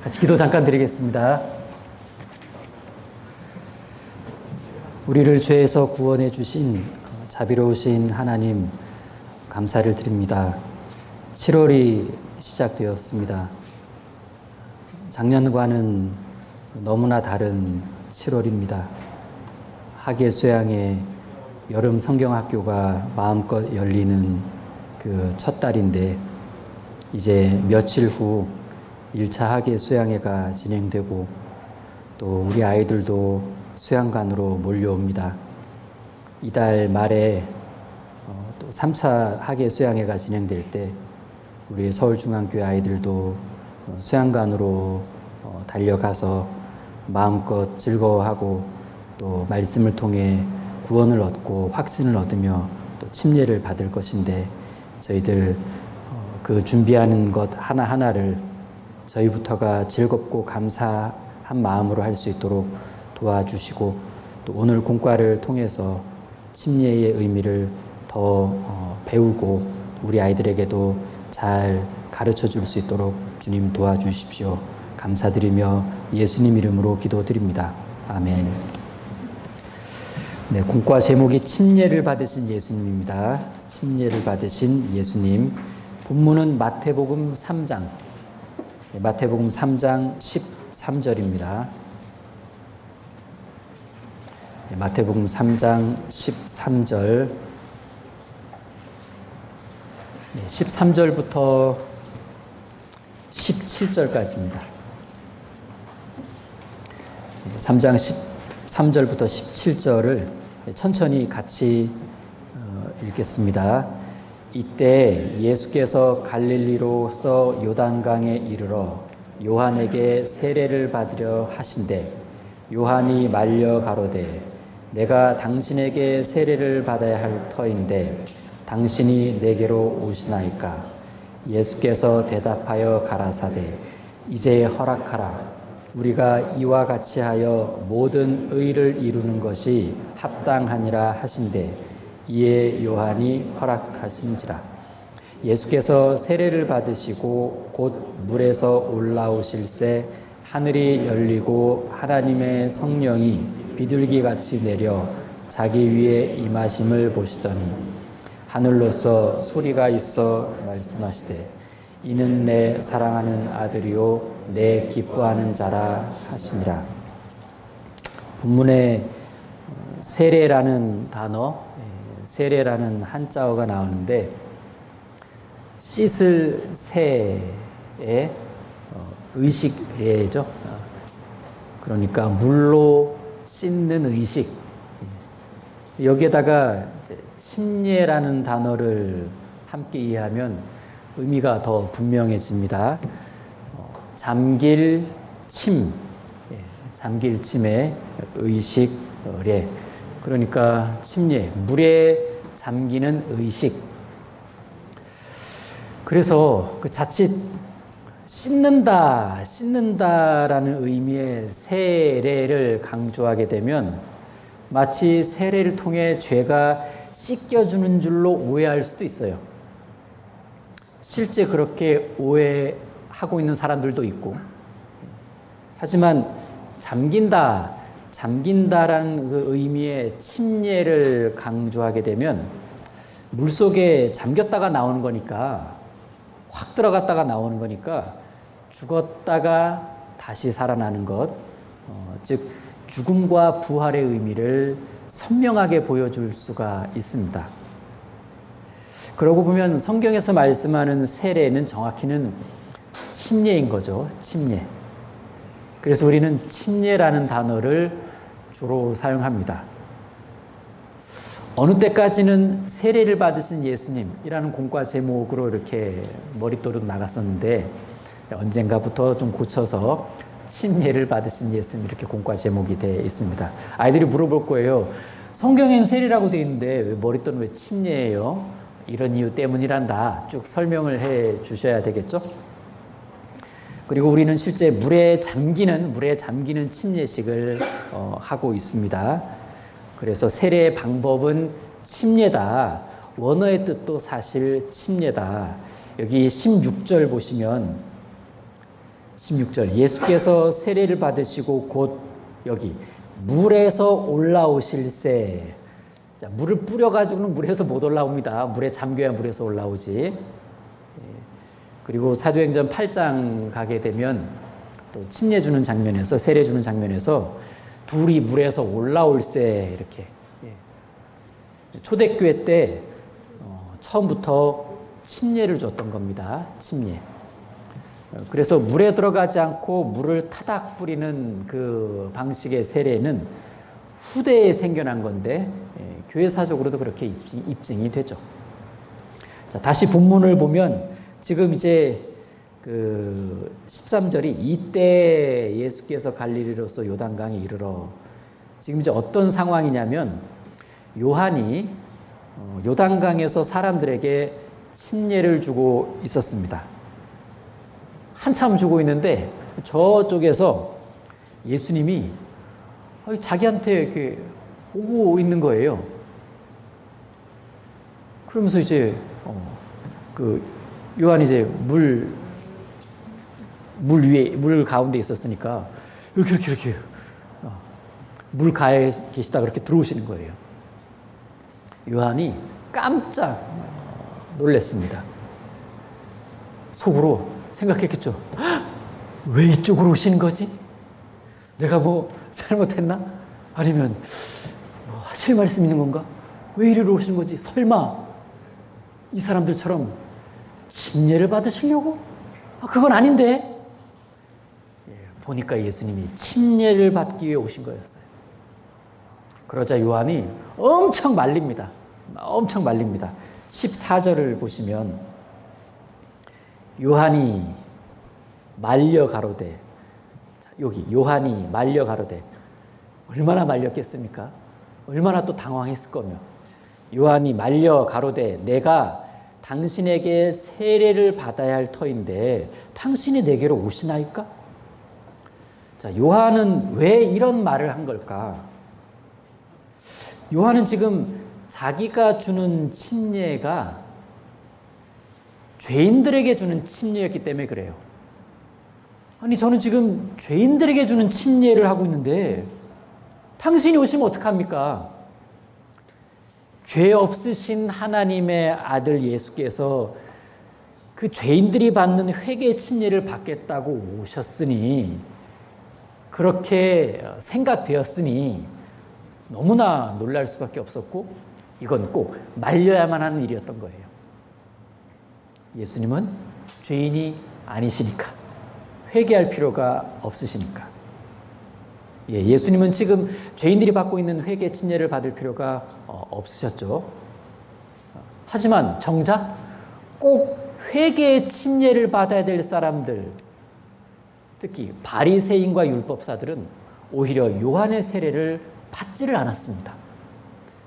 같이 기도 잠깐 드리겠습니다. 우리를 죄에서 구원해 주신 자비로우신 하나님 감사를 드립니다. 7월이 시작되었습니다. 작년과는 너무나 다른 7월입니다. 학예 수양의 여름 성경학교가 마음껏 열리는 그 첫 달인데 이제 며칠 후 1차 학예 수양회가 진행되고 또 우리 아이들도 수양관으로 몰려옵니다. 이달 말에 또 3차 학예 수양회가 진행될 때 우리 서울중앙교회 아이들도 수양관으로 달려가서 마음껏 즐거워하고 또 말씀을 통해 구원을 얻고 확신을 얻으며 또 침례를 받을 것인데 저희들 그 준비하는 것 하나하나를 저희부터가 즐겁고 감사한 마음으로 할 수 있도록 도와주시고 또 오늘 공과를 통해서 침례의 의미를 더 배우고 우리 아이들에게도 잘 가르쳐 줄 수 있도록 주님 도와주십시오. 감사드리며 예수님 이름으로 기도드립니다. 아멘. 네, 공과 제목이 침례를 받으신 예수님입니다. 침례를 받으신 예수님. 본문은 마태복음 3장. 마태복음 3장 13절입니다. 마태복음 3장 13절. 13절부터 17절까지입니다. 3장 13절부터 17절을 천천히 같이 읽겠습니다. 이때 예수께서 갈릴리로서 요단강에 이르러 요한에게 세례를 받으려 하신대 요한이 말려 가로되 내가 당신에게 세례를 받아야 할 터인데 당신이 내게로 오시나이까? 예수께서 대답하여 가라사대 이제 허락하라. 우리가 이와 같이 하여 모든 의를 이루는 것이 합당하니라 하신대 이에 요한이 허락하신지라. 예수께서 세례를 받으시고 곧 물에서 올라오실새 하늘이 열리고 하나님의 성령이 비둘기같이 내려 자기 위에 임하심을 보시더니 하늘로서 소리가 있어 말씀하시되 이는 내 사랑하는 아들이요 내 기뻐하는 자라 하시니라. 본문에 세례라는 단어, 세례라는 한자어가 나오는데 씻을 세의 의식례죠. 그러니까 물로 씻는 의식. 여기에다가 침례라는 단어를 함께 이해하면 의미가 더 분명해집니다. 잠길 침, 잠길 침의 의식례. 그러니까 침례, 물에 잠기는 의식. 그래서 그 자칫 씻는다라는 의미의 세례를 강조하게 되면 마치 세례를 통해 죄가 씻겨주는 줄로 오해할 수도 있어요. 실제 그렇게 오해하고 있는 사람들도 있고, 하지만 잠긴다라는 그 의미의 침례를 강조하게 되면 물속에 잠겼다가 나오는 거니까, 확 들어갔다가 나오는 거니까 죽었다가 다시 살아나는 것, 즉 죽음과 부활의 의미를 선명하게 보여줄 수가 있습니다. 그러고 보면 성경에서 말씀하는 세례는 정확히는 침례인 거죠. 침례. 그래서 우리는 침례라는 단어를 주로 사용합니다. 어느 때까지는 세례를 받으신 예수님이라는 공과 제목으로 이렇게 머릿도로 나갔었는데 언젠가부터 좀 고쳐서 침례를 받으신 예수님 이렇게 공과 제목이 되어 있습니다. 아이들이 물어볼 거예요. 성경엔 세례라고 되어 있는데 왜 머릿도는 왜 침례예요? 이런 이유 때문이란다. 쭉 설명을 해 주셔야 되겠죠? 그리고 우리는 실제 물에 잠기는 침례식을 하고 있습니다. 그래서 세례의 방법은 침례다. 원어의 뜻도 사실 침례다. 여기 16절 보시면 16절 예수께서 세례를 받으시고 곧 여기 물에서 올라오실새. 자, 물을 뿌려가지고는 물에서 못 올라옵니다. 물에 잠겨야 물에서 올라오지. 그리고 사도행전 8장 가게 되면 또 침례 주는 장면에서 세례 주는 장면에서 둘이 물에서 올라올새 이렇게. 초대교회 때 처음부터 침례를 줬던 겁니다. 침례. 그래서 물에 들어가지 않고 물을 타닥 뿌리는 그 방식의 세례는 후대에 생겨난 건데 교회사적으로도 그렇게 입증이 되죠. 자, 다시 본문을 보면 지금 이제 그 13절이 이때 예수께서 갈릴리로서 요단강에 이르러, 지금 이제 어떤 상황이냐면 요한이 요단강에서 사람들에게 침례를 주고 있었습니다. 한참 주고 있는데 저쪽에서 예수님이 자기한테 이렇게 오고 있는 거예요. 그러면서 이제 그 요한이 이제 물 위에, 물 가운데 있었으니까 이렇게 물 가에 계시다 그렇게 들어오시는 거예요. 요한이 깜짝 놀랐습니다. 속으로 생각했겠죠. 왜 이쪽으로 오시는 거지? 내가 뭐 잘못했나? 아니면 뭐 하실 말씀 있는 건가? 왜 이리로 오시는 거지? 설마 이 사람들처럼 침례를 받으시려고? 그건 아닌데. 보니까 예수님이 침례를 받기 위해 오신 거였어요. 그러자 요한이 엄청 말립니다. 엄청 말립니다. 14절을 보시면 요한이 말려 가로되, 여기 요한이 말려 가로되, 얼마나 말렸겠습니까? 얼마나 또 당황했을 거며. 요한이 말려 가로되 내가 당신에게 세례를 받아야 할 터인데 당신이 내게로 오시나이까? 자, 요한은 왜 이런 말을 한 걸까? 요한은 지금 자기가 주는 침례가 죄인들에게 주는 침례였기 때문에 그래요. 아니, 저는 지금 죄인들에게 주는 침례를 하고 있는데 당신이 오시면 어떡합니까? 죄 없으신 하나님의 아들 예수께서 그 죄인들이 받는 회개 침례를 받겠다고 오셨으니, 그렇게 생각되었으니 너무나 놀랄 수밖에 없었고, 이건 꼭 말려야만 하는 일이었던 거예요. 예수님은 죄인이 아니시니까, 회개할 필요가 없으시니까. 예수님은 지금 죄인들이 받고 있는 회개 침례를 받을 필요가 없으셨죠. 하지만 정작 꼭 회개의 침례를 받아야 될 사람들, 특히 바리새인과 율법사들은 오히려 요한의 세례를 받지를 않았습니다.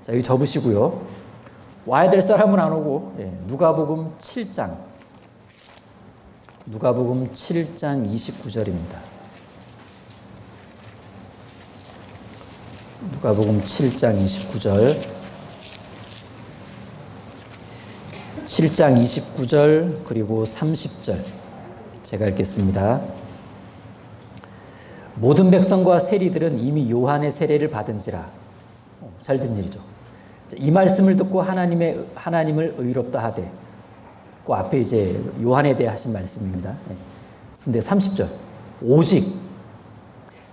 자, 여기 접으시고요. 와야 될 사람은 안 오고, 누가복음 7장 29절입니다. 누가복음 7장 29절. 7장 29절 그리고 30절 제가 읽겠습니다. 모든 백성과 세리들은 이미 요한의 세례를 받은지라. 잘 된 일이죠. 이 말씀을 듣고 하나님을 의롭다 하되, 그 앞에 이제 요한에 대해 하신 말씀입니다. 근데 30절. 오직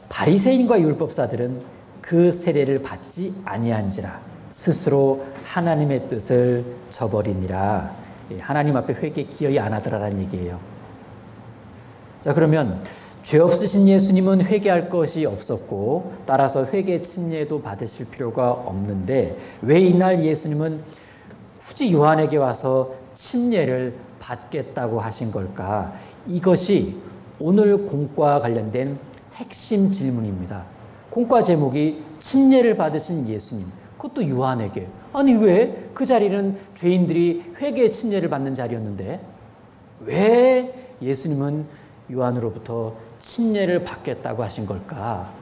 바리새인과 율법사들은 그 세례를 받지 아니한지라 스스로 하나님의 뜻을 저버리니라. 하나님 앞에 회개 기여이 안 하더라라는 얘기예요. 자, 그러면 죄 없으신 예수님은 회개할 것이 없었고 따라서 회개 침례도 받으실 필요가 없는데 왜 이날 예수님은 굳이 요한에게 와서 침례를 받겠다고 하신 걸까? 이것이 오늘 공과와 관련된 핵심 질문입니다. 공과 제목이 침례를 받으신 예수님, 그것도 요한에게. 아니, 왜 그 자리는 죄인들이 회개의 침례를 받는 자리였는데 왜 예수님은 요한으로부터 침례를 받겠다고 하신 걸까?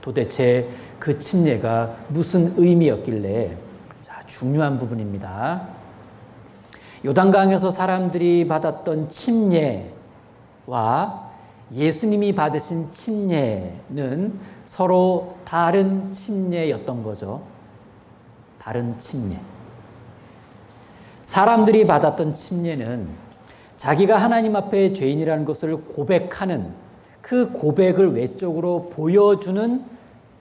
도대체 그 침례가 무슨 의미였길래? 자, 중요한 부분입니다. 요단강에서 사람들이 받았던 침례와 예수님이 받으신 침례는 서로 다른 침례였던 거죠. 다른 침례. 사람들이 받았던 침례는 자기가 하나님 앞에 죄인이라는 것을 고백하는 그 고백을 외적으로 보여주는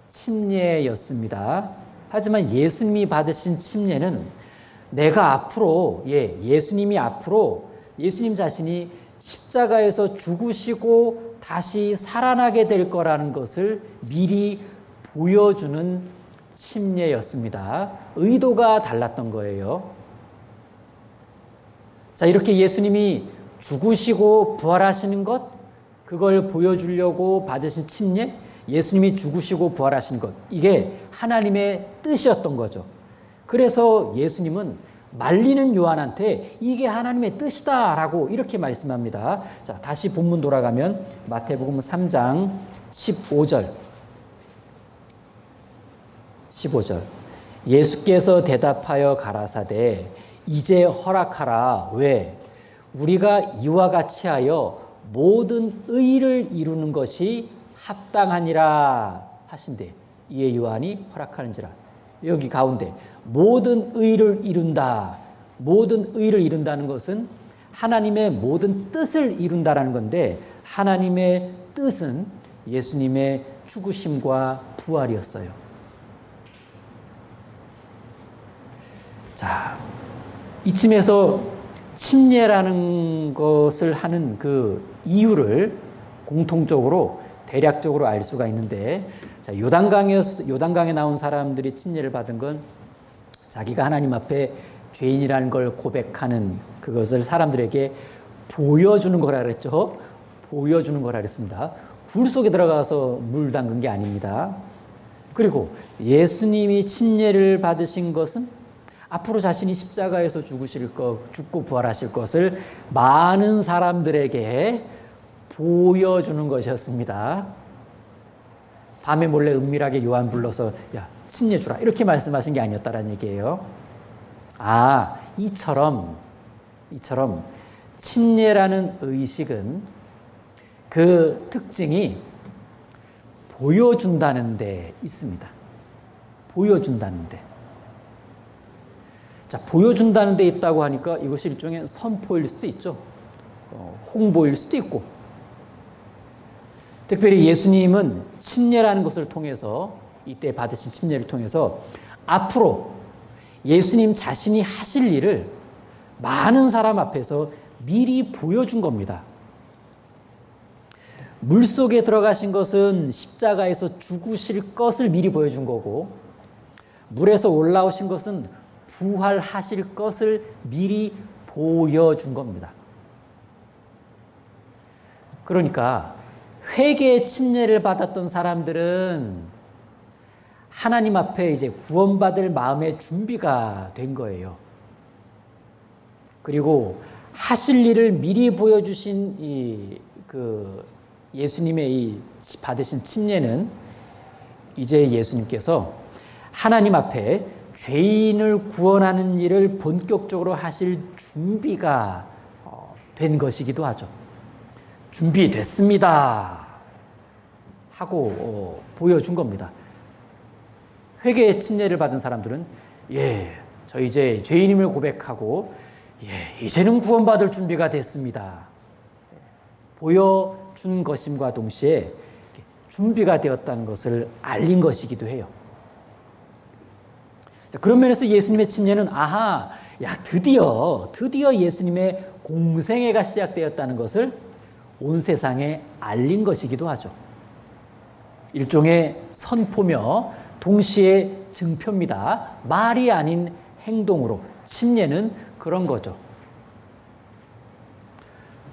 침례였습니다. 하지만 예수님이 받으신 침례는 내가 앞으로, 예수님이 앞으로 예수님 자신이 십자가에서 죽으시고 다시 살아나게 될 거라는 것을 미리 보여주는 침례였습니다. 의도가 달랐던 거예요. 자, 이렇게 예수님이 죽으시고 부활하시는 것, 그걸 보여주려고 받으신 침례, 예수님이 죽으시고 부활하신 것, 이게 하나님의 뜻이었던 거죠. 그래서 예수님은 말리는 요한한테 이게 하나님의 뜻이다라고 이렇게 말씀합니다. 자, 다시 본문 돌아가면 마태복음 3장 15절. 예수께서 대답하여 가라사대 이제 허락하라. 왜? 우리가 이와 같이 하여 모든 의를 이루는 것이 합당하니라 하신대. 이에 요한이 허락하는지라. 여기 가운데 모든 의를 이룬다. 모든 의를 이룬다는 것은 하나님의 모든 뜻을 이룬다라는 건데, 하나님의 뜻은 예수님의 죽으심과 부활이었어요. 자, 이쯤에서 침례라는 것을 하는 그 이유를 공통적으로 대략적으로 알 수가 있는데, 자, 요단강에 나온 사람들이 침례를 받은 건 자기가 하나님 앞에 죄인이라는 걸 고백하는 그것을 사람들에게 보여주는 거라 그랬죠. 보여주는 거라 그랬습니다. 굴 속에 들어가서 물 담근 게 아닙니다. 그리고 예수님이 침례를 받으신 것은 앞으로 자신이 십자가에서 죽고 부활하실 것을 많은 사람들에게 보여주는 것이었습니다. 밤에 몰래 은밀하게 요한 불러서 야, 침례 주라 이렇게 말씀하신 게 아니었다라는 얘기예요. 아, 이처럼 침례라는 의식은 그 특징이 보여준다는 데 있습니다. 보여준다는 데. 자, 보여준다는 데 있다고 하니까 이것이 일종의 선포일 수도 있죠. 홍보일 수도 있고. 특별히 예수님은 침례라는 것을 통해서, 이때 받으신 침례를 통해서 앞으로 예수님 자신이 하실 일을 많은 사람 앞에서 미리 보여준 겁니다. 물속에 들어가신 것은 십자가에서 죽으실 것을 미리 보여준 거고, 물에서 올라오신 것은 부활하실 것을 미리 보여준 겁니다. 그러니까 회개의 침례를 받았던 사람들은 하나님 앞에 이제 구원받을 마음의 준비가 된 거예요. 그리고 하실 일을 미리 보여주신 예수님의 이 받으신 침례는 이제 예수님께서 하나님 앞에 죄인을 구원하는 일을 본격적으로 하실 준비가 된 것이기도 하죠. 준비됐습니다 하고 보여준 겁니다. 회개의 침례를 받은 사람들은 저 이제 죄인임을 고백하고 이제는 구원받을 준비가 됐습니다. 보여준 것임과 동시에 준비가 되었다는 것을 알린 것이기도 해요. 그런 면에서 예수님의 침례는 드디어 예수님의 공생애가 시작되었다는 것을 온 세상에 알린 것이기도 하죠. 일종의 선포며 동시에 증표입니다. 말이 아닌 행동으로. 침례는 그런 거죠.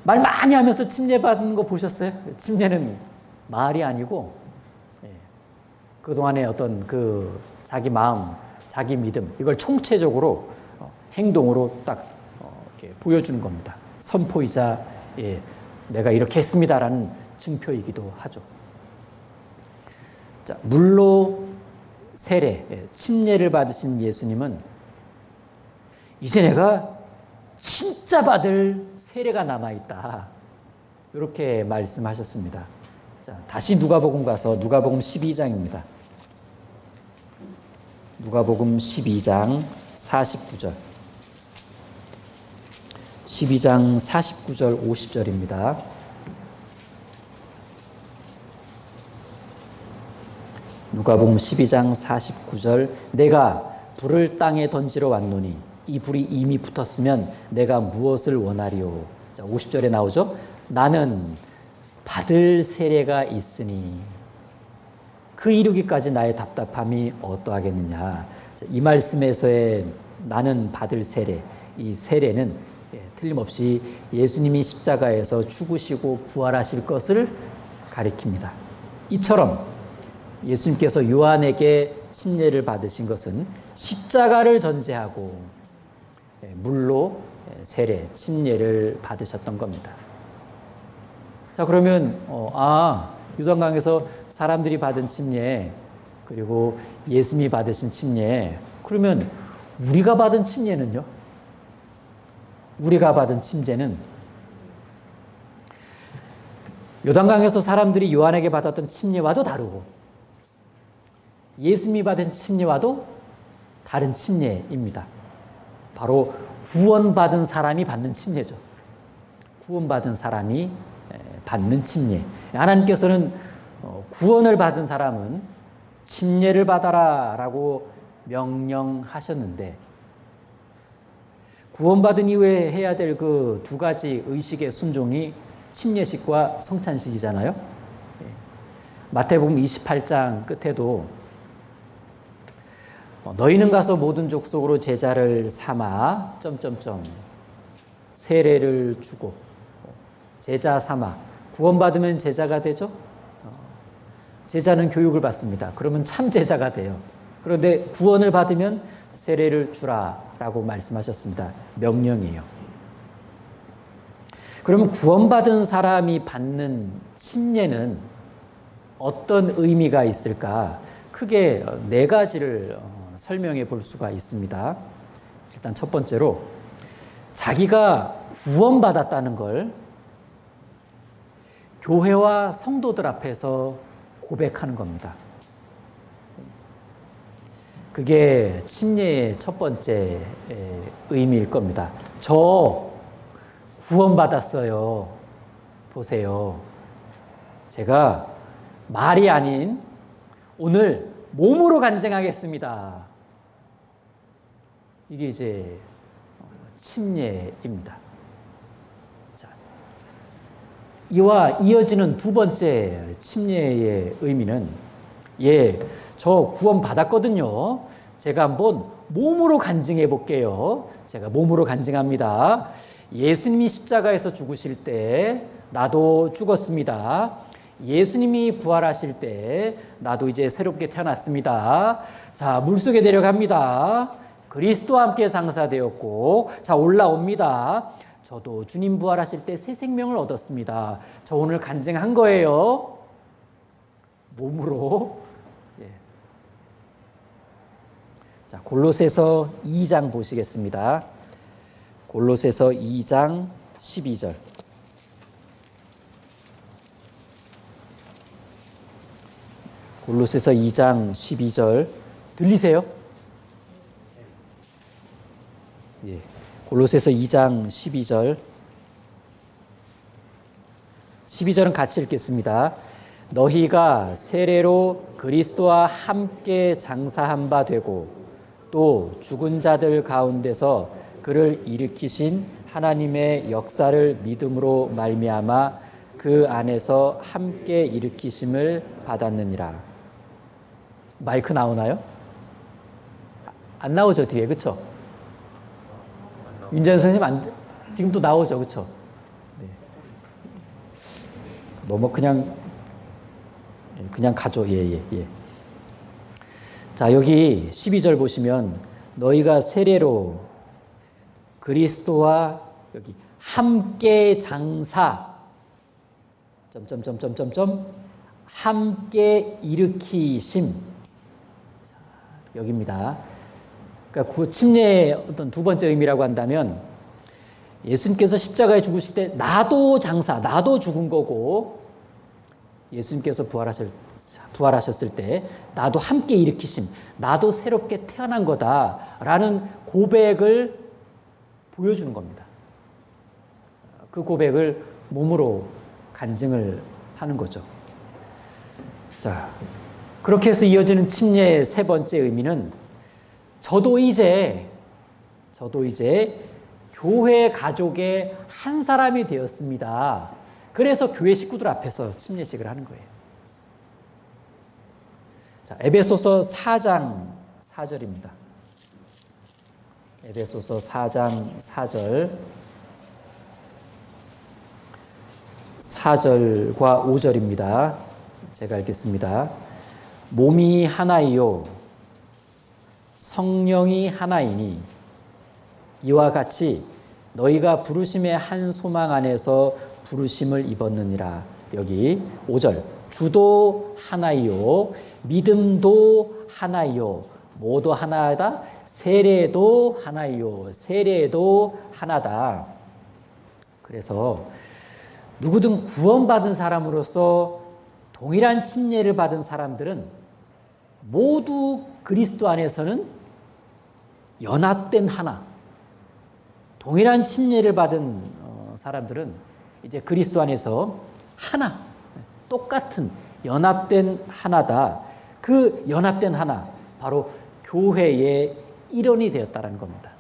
말 많이 하면서 침례 받은 거 보셨어요? 침례는 말이 아니고 그동안의 어떤 자기 마음, 자기 믿음, 이걸 총체적으로 행동으로 딱 이렇게 보여주는 겁니다. 선포이자 내가 이렇게 했습니다라는 증표이기도 하죠. 자, 물로 세례, 침례를 받으신 예수님은 이제 내가 진짜 받을 세례가 남아있다. 이렇게 말씀하셨습니다. 자, 다시 누가복음 가서 누가복음 12장입니다. 누가복음 12장 49절. 12장 49절 50절입니다. 누가복음 12장 49절 내가 불을 땅에 던지러 왔노니 이 불이 이미 붙었으면 내가 무엇을 원하리요. 자, 50절에 나오죠. 나는 받을 세례가 있으니 그 이루기까지 나의 답답함이 어떠하겠느냐. 자, 이 말씀에서의 나는 받을 세례, 이 세례는 틀림없이 예수님이 십자가에서 죽으시고 부활하실 것을 가리킵니다. 이처럼 예수님께서 요한에게 침례를 받으신 것은 십자가를 전제하고 물로 세례, 침례를 받으셨던 겁니다. 자, 그러면 요단강에서 사람들이 받은 침례, 그리고 예수님이 받으신 침례, 그러면 우리가 받은 침례는요? 우리가 받은 침례는 요단강에서 사람들이 요한에게 받았던 침례와도 다르고 예수님이 받은 침례와도 다른 침례입니다. 바로 구원받은 사람이 받는 침례죠. 구원받은 사람이 받는 침례. 하나님께서는 구원을 받은 사람은 침례를 받아라 라고 명령하셨는데 구원받은 이후에 해야 될 그 두 가지 의식의 순종이 침례식과 성찬식이잖아요. 마태복음 28장 끝에도 너희는 가서 모든 족속으로 제자를 삼아 세례를 주고 제자 삼아 구원받으면 제자가 되죠. 제자는 교육을 받습니다. 그러면 참 제자가 돼요. 그런데 구원을 받으면 세례를 주라라고 말씀하셨습니다. 명령이에요. 그러면 구원받은 사람이 받는 침례는 어떤 의미가 있을까? 크게 네 가지를 설명해 볼 수가 있습니다. 일단 첫 번째로 자기가 구원받았다는 걸 교회와 성도들 앞에서 고백하는 겁니다. 그게 침례의 첫 번째 의미일 겁니다. 저 구원받았어요. 보세요. 제가 말이 아닌 오늘 몸으로 간증하겠습니다. 이게 이제 침례입니다. 자, 이와 이어지는 두 번째 침례의 의미는 저 구원 받았거든요. 제가 한번 몸으로 간증해 볼게요. 제가 몸으로 간증합니다. 예수님이 십자가에서 죽으실 때 나도 죽었습니다. 예수님이 부활하실 때 나도 이제 새롭게 태어났습니다. 자, 물속에 내려갑니다. 그리스도와 함께 장사되었고 자, 올라옵니다. 저도 주님 부활하실 때 새 생명을 얻었습니다. 저 오늘 간증한 거예요. 몸으로. 자, 골로새서 2장 보시겠습니다. 골로새서 2장 12절. 골로새서 2장 12절 들리세요? 예. 골로새서 2장 12절. 12절은 같이 읽겠습니다. 너희가 세례로 그리스도와 함께 장사한 바 되고 또 죽은 자들 가운데서 그를 일으키신 하나님의 역사를 믿음으로 말미암아 그 안에서 함께 일으키심을 받았느니라. 마이크 나오나요? 안 나오죠, 뒤에. 그렇죠? 윤재현 선생님 지금 또 나오죠, 그렇죠? 네. 너무 그냥 가죠. 예. 자, 여기 12절 보시면 너희가 세례로 그리스도와 여기 함께 장사 함께 일으키심. 자, 여기입니다. 그러니까 그 침례의 어떤 두 번째 의미라고 한다면 예수님께서 십자가에 죽으실 때 나도 장사, 나도 죽은 거고 예수님께서 부활하셨을 때 나도 함께 일으키심, 나도 새롭게 태어난 거다라는 고백을 보여주는 겁니다. 그 고백을 몸으로 간증을 하는 거죠. 자, 그렇게 해서 이어지는 침례의 세 번째 의미는 저도 이제 교회 가족의 한 사람이 되었습니다. 그래서 교회 식구들 앞에서 침례식을 하는 거예요. 자, 에베소서 4장 4절입니다. 에베소서 4장 4절과 5절입니다. 제가 읽겠습니다. 몸이 하나이요 성령이 하나이니 이와 같이 너희가 부르심의 한 소망 안에서 부르심을 입었느니라. 여기 5절 주도 하나이요 믿음도 하나이요 모두 하나다 세례도 하나이요 세례도 하나다. 그래서 누구든 구원받은 사람으로서 동일한 침례를 받은 사람들은 모두 그리스도 안에서는 연합된 하나. 동일한 침례를 받은 사람들은 이제 그리스도 안에서 하나, 똑같은 연합된 하나다. 그 연합된 하나, 바로 교회의 일원이 되었다는 겁니다.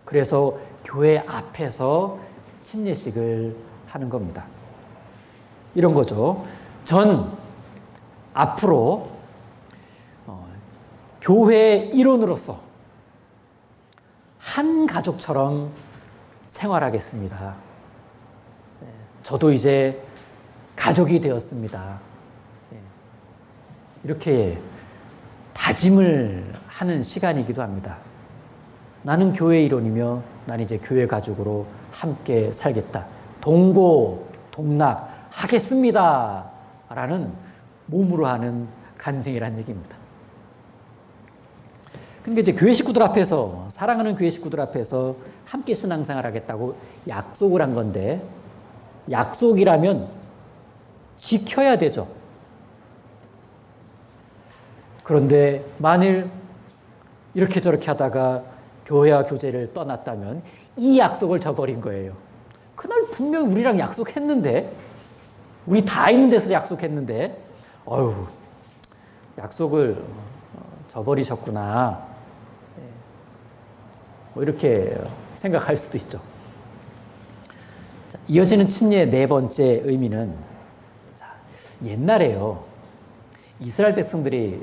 그래서 교회 앞에서 침례식을 하는 겁니다. 이런 거죠. 전 앞으로 교회의 일원으로서 한 가족처럼 생활하겠습니다. 저도 이제 가족이 되었습니다. 이렇게 다짐을 하는 시간이기도 합니다. 나는 교회 일원이며 난 이제 교회 가족으로 함께 살겠다. 동고 동락 하겠습니다. 라는 몸으로 하는 간증이라는 얘기입니다. 그러니까 이제 교회 식구들 앞에서, 사랑하는 교회 식구들 앞에서 함께 신앙생활 하겠다고 약속을 한 건데, 약속이라면 지켜야 되죠. 그런데 만일 이렇게 저렇게 하다가 교회와 교제를 떠났다면 이 약속을 저버린 거예요. 그날 분명히 우리랑 약속했는데, 우리 다 있는 데서 약속했는데, 약속을 저버리셨구나. 뭐 이렇게 생각할 수도 있죠. 자, 이어지는 침례의 네 번째 의미는, 옛날에요, 이스라엘 백성들이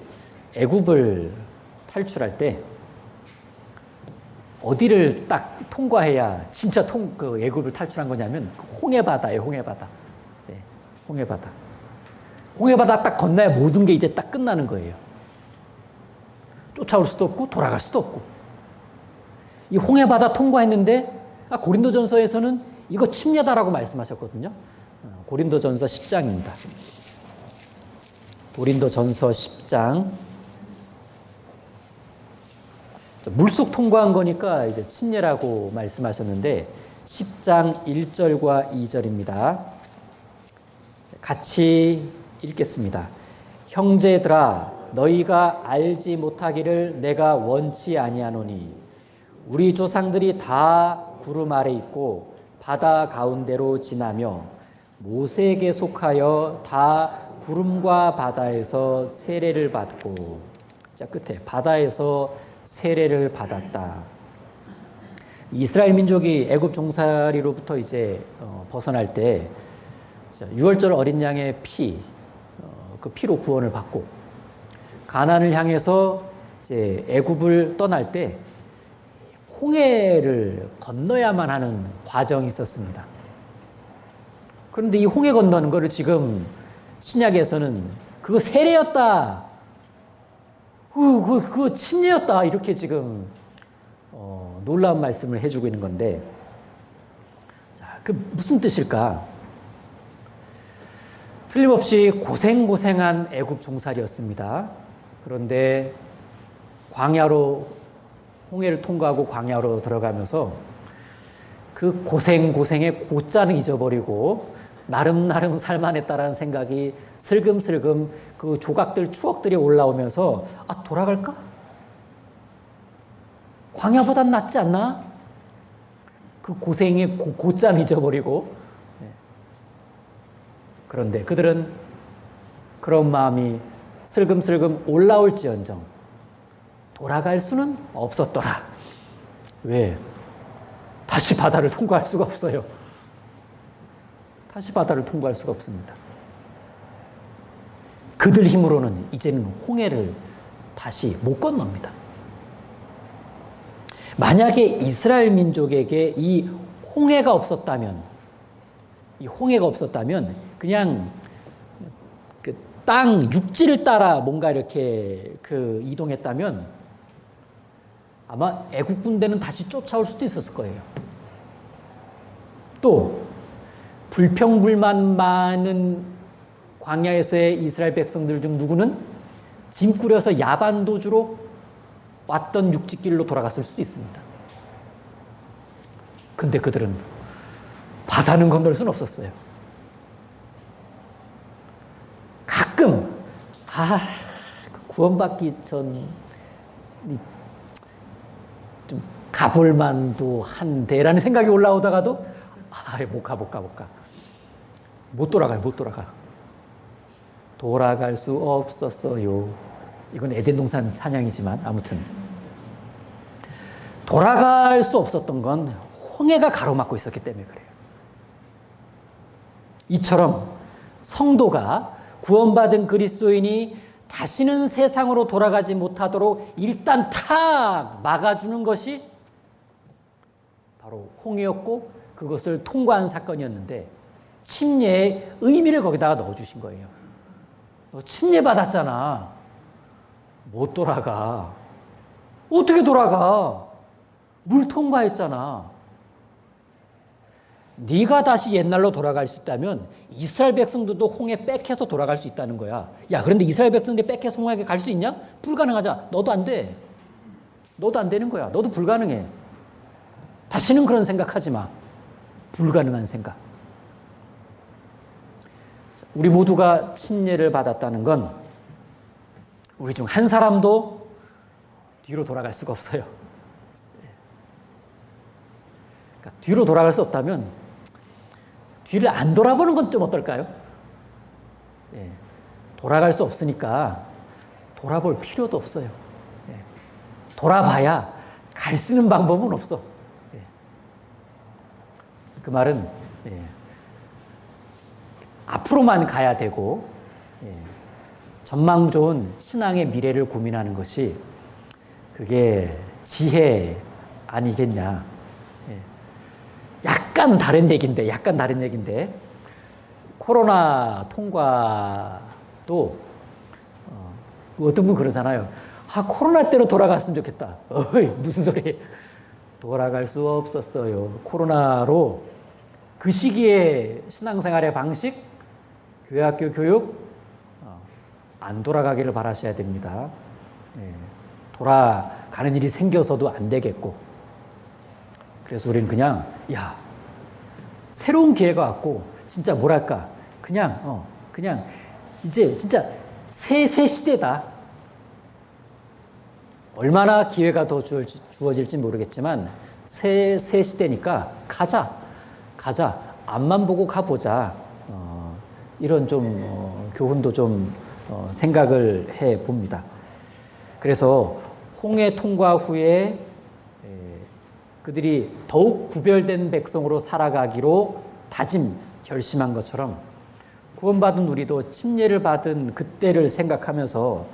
애굽을 탈출할 때 어디를 딱 통과해야 진짜 그 애굽을 탈출한 거냐면 홍해바다예요. 홍해바다. 네, 홍해바다. 홍해바다 딱 건너야 모든 게 이제 딱 끝나는 거예요. 쫓아올 수도 없고 돌아갈 수도 없고. 이 홍해바다 통과했는데 고린도전서에서는 이거 침례다라고 말씀하셨거든요. 고린도전서 10장입니다. 고린도전서 10장. 물속 통과한 거니까 이제 침례라고 말씀하셨는데 10장 1절과 2절입니다. 같이 읽겠습니다. 형제들아 너희가 알지 못하기를 내가 원치 아니하노니 우리 조상들이 다 구름 아래 있고 바다 가운데로 지나며 모세에게 속하여 다 구름과 바다에서 세례를 받고, 자 끝에 바다에서 세례를 받았다. 이스라엘 민족이 애굽 종살이로부터 이제 벗어날 때 유월절 어린 양의 피, 그 피로 구원을 받고 가나안을 향해서 이제 애굽을 떠날 때 홍해를 건너야만 하는 과정이 있었습니다. 그런데 이 홍해 건너는 거를 지금 신약에서는 그거 세례였다. 그거 침례였다. 이렇게 지금 놀라운 말씀을 해주고 있는 건데, 자, 그 무슨 뜻일까? 틀림없이 고생고생한 애굽 종살이었습니다. 그런데 광야로 홍해를 통과하고 광야로 들어가면서 그 고생의 고자는 잊어버리고 나름 살만했다라는 생각이 슬금슬금 그 조각들, 추억들이 올라오면서 돌아갈까? 광야보단 낫지 않나? 그 고생의 고자는 잊어버리고. 그런데 그들은 그런 마음이 슬금슬금 올라올지언정 돌아갈 수는 없었더라. 왜? 다시 바다를 통과할 수가 없어요. 다시 바다를 통과할 수가 없습니다. 그들 힘으로는 이제는 홍해를 다시 못 건넙니다. 만약에 이스라엘 민족에게 이 홍해가 없었다면 그냥 그 땅 육지를 따라 뭔가 이렇게 그 이동했다면 아마 애국 군대는 다시 쫓아올 수도 있었을 거예요. 또 불평불만 많은 광야에서의 이스라엘 백성들 중 누구는 짐 꾸려서 야반 도주로 왔던 육지길로 돌아갔을 수도 있습니다. 근데 그들은 바다는 건널 수는 없었어요. 가끔 구원받기 전 좀 가볼 만도 한데라는 생각이 올라오다가도 못 가. 못 돌아가. 돌아갈 수 없었어요. 이건 에덴 동산 찬양이지만 아무튼 돌아갈 수 없었던 건 홍해가 가로막고 있었기 때문에 그래요. 이처럼 성도가 구원받은 그리스도인이 다시는 세상으로 돌아가지 못하도록 일단 탁 막아주는 것이 바로 홍해였고 그것을 통과한 사건이었는데 침례의 의미를 거기다가 넣어주신 거예요. 너 침례 받았잖아. 못 돌아가. 어떻게 돌아가? 물 통과했잖아. 네가 다시 옛날로 돌아갈 수 있다면 이스라엘 백성들도 홍해 빽해서 돌아갈 수 있다는 거야. 야, 그런데 이스라엘 백성들이 빽해서 홍해에 갈 수 있냐? 불가능하자. 너도 안 돼. 너도 안 되는 거야. 너도 불가능해. 다시는 그런 생각하지 마. 불가능한 생각. 우리 모두가 침례를 받았다는 건 우리 중 한 사람도 뒤로 돌아갈 수가 없어요. 그러니까 뒤로 돌아갈 수 없다면 뒤를 안 돌아보는 건 좀 어떨까요? 돌아갈 수 없으니까 돌아볼 필요도 없어요. 돌아봐야 갈 수 있는 방법은 없어. 그 말은 앞으로만 가야 되고 전망 좋은 신앙의 미래를 고민하는 것이 그게 지혜 아니겠냐. 약간 다른 얘기인데 코로나 통과도 어떤 분 그러잖아요. 코로나 때로 돌아갔으면 좋겠다. 무슨 소리. 돌아갈 수 없었어요. 코로나로 그 시기에 신앙생활의 방식, 교회학교 교육 안 돌아가기를 바라셔야 됩니다. 돌아가는 일이 생겨서도 안 되겠고 그래서 우리는 그냥 새로운 기회가 왔고 진짜 뭐랄까 그냥 이제 진짜 새 시대다. 얼마나 기회가 더 주어질지 모르겠지만 새 시대니까 가자. 앞만 보고 가보자. 이런 좀 교훈도 좀 생각을 해봅니다. 그래서 홍해 통과 후에 그들이 더욱 구별된 백성으로 살아가기로 결심한 것처럼 구원받은 우리도 침례를 받은 그때를 생각하면서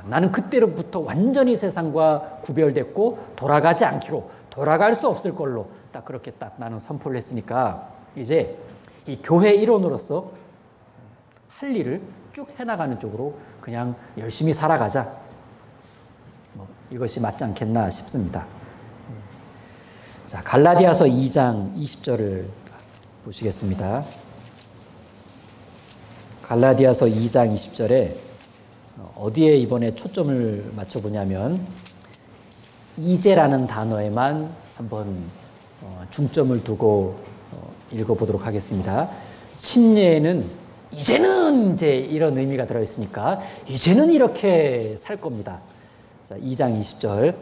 나는 그때로부터 완전히 세상과 구별됐고 돌아가지 않기로 돌아갈 수 없을 걸로 딱 그렇게 딱 나는 선포를 했으니까 이제 이 교회 일원으로서 할 일을 쭉 해나가는 쪽으로 그냥 열심히 살아가자. 이것이 맞지 않겠나 싶습니다. 자, 갈라디아서 2장 20절을 보시겠습니다. 갈라디아서 2장 20절에 어디에 이번에 초점을 맞춰보냐면 이제라는 단어에만 한번 중점을 두고 읽어보도록 하겠습니다. 침례에는 이제는 이제 이런 의미가 들어있으니까 이제는 이렇게 살 겁니다. 자, 2장 20절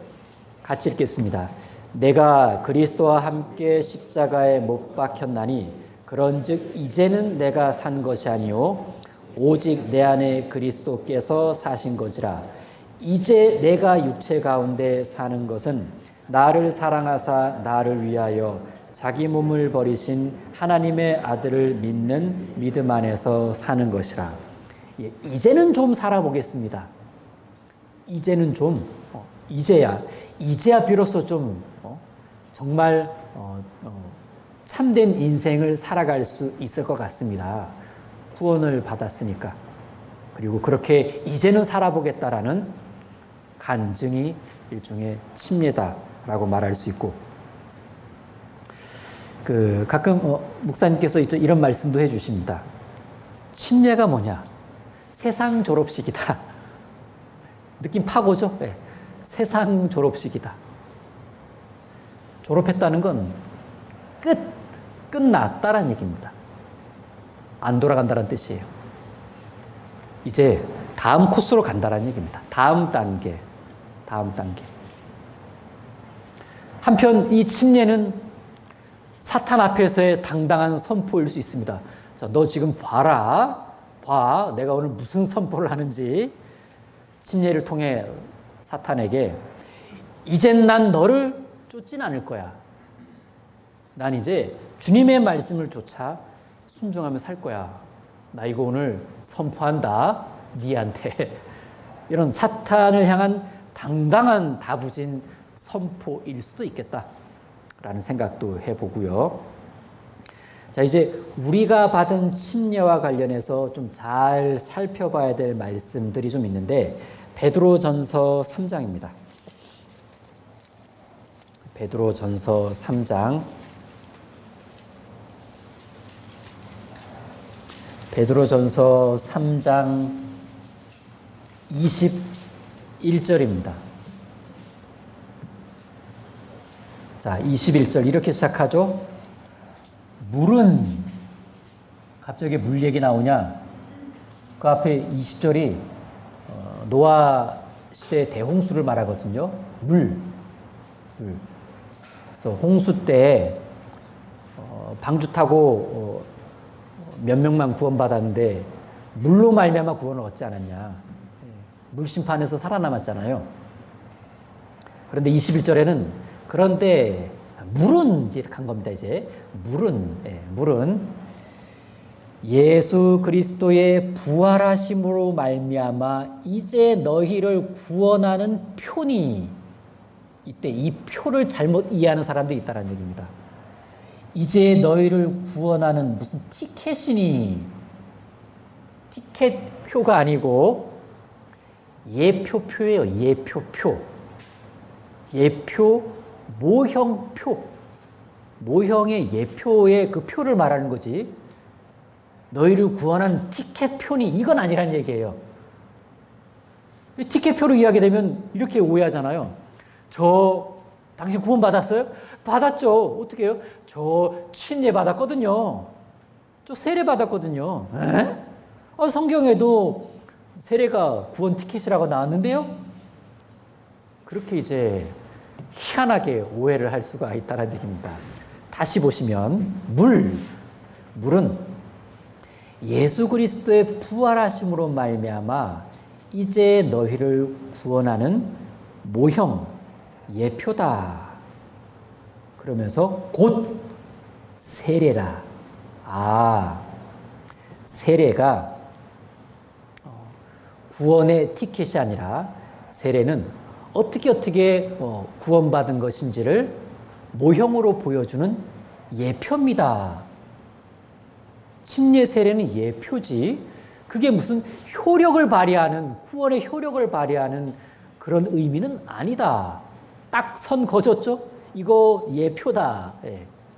같이 읽겠습니다. 내가 그리스도와 함께 십자가에 못 박혔나니 그런즉 이제는 내가 산 것이 아니요 오직 내 안에 그리스도께서 사신 것이라. 이제 내가 육체 가운데 사는 것은 나를 사랑하사 나를 위하여 자기 몸을 버리신 하나님의 아들을 믿는 믿음 안에서 사는 것이라. 이제는 좀 살아보겠습니다. 이제는 좀 이제야 비로소 좀 정말 참된 인생을 살아갈 수 있을 것 같습니다. 구원을 받았으니까. 그리고 그렇게 이제는 살아보겠다라는 간증이 일종의 침례다라고 말할 수 있고, 가끔 목사님께서 이런 말씀도 해주십니다. 침례가 뭐냐? 세상 졸업식이다. 느낌 파고죠? 네. 세상 졸업식이다. 졸업했다는 건 끝났다라는 얘기입니다. 안 돌아간다는 뜻이에요. 이제 다음 코스로 간다는 얘기입니다. 다음 단계. 한편 이 침례는 사탄 앞에서의 당당한 선포일 수 있습니다. 자, 너 지금 봐. 내가 오늘 무슨 선포를 하는지. 침례를 통해 사탄에게 이젠 난 너를 쫓진 않을 거야. 난 이제 주님의 말씀을 쫓아 순종하며 살 거야. 나 이거 오늘 선포한다. 니한테. 이런 사탄을 향한 당당한 다부진 선포일 수도 있겠다라는 생각도 해보고요. 자, 이제 우리가 받은 침례와 관련해서 좀 잘 살펴봐야 될 말씀들이 좀 있는데, 베드로전서 3장입니다. 베드로전서 3장. 베드로전서 3장 21절입니다. 자, 21절 이렇게 시작하죠. 물은, 갑자기 물 얘기 나오냐? 그 앞에 20절이 노아 시대의 대홍수를 말하거든요. 물. 그래서 홍수 때 방주 타고 몇 명만 구원받았는데 물로 말미암아 구원을 얻지 않았냐. 물심판에서 살아남았잖아요. 그런데 21절에는 그런데 물은 이렇게 한 겁니다. 이제 물은 예수 그리스도의 부활하심으로 말미암아 이제 너희를 구원하는 표니, 이때 이 표를 잘못 이해하는 사람들이 있다는 얘기입니다. 이제 너희를 구원하는 무슨 티켓이니, 티켓표가 아니고 예표표예요. 예표 모형표, 모형의 예표의 그 표를 말하는 거지, 너희를 구원하는 티켓표니 이건 아니란 얘기예요. 티켓표로 이해하게 되면 이렇게 오해하잖아요. 당신 구원 받았어요? 받았죠. 어떻게 해요? 저 침례 받았거든요. 저 세례 받았거든요. 성경에도 세례가 구원 티켓이라고 나왔는데요. 그렇게 이제 희한하게 오해를 할 수가 있다는 얘기입니다. 다시 보시면 물은 예수 그리스도의 부활하심으로 말미암아 이제 너희를 구원하는 모형, 예표다. 그러면서 곧 세례라. 세례가 구원의 티켓이 아니라 세례는 어떻게 구원받은 것인지를 모형으로 보여주는 예표입니다. 침례 세례는 예표지, 그게 무슨 효력을 발휘하는, 구원의 효력을 발휘하는 그런 의미는 아니다. 딱 선 거졌죠? 이거 예표다.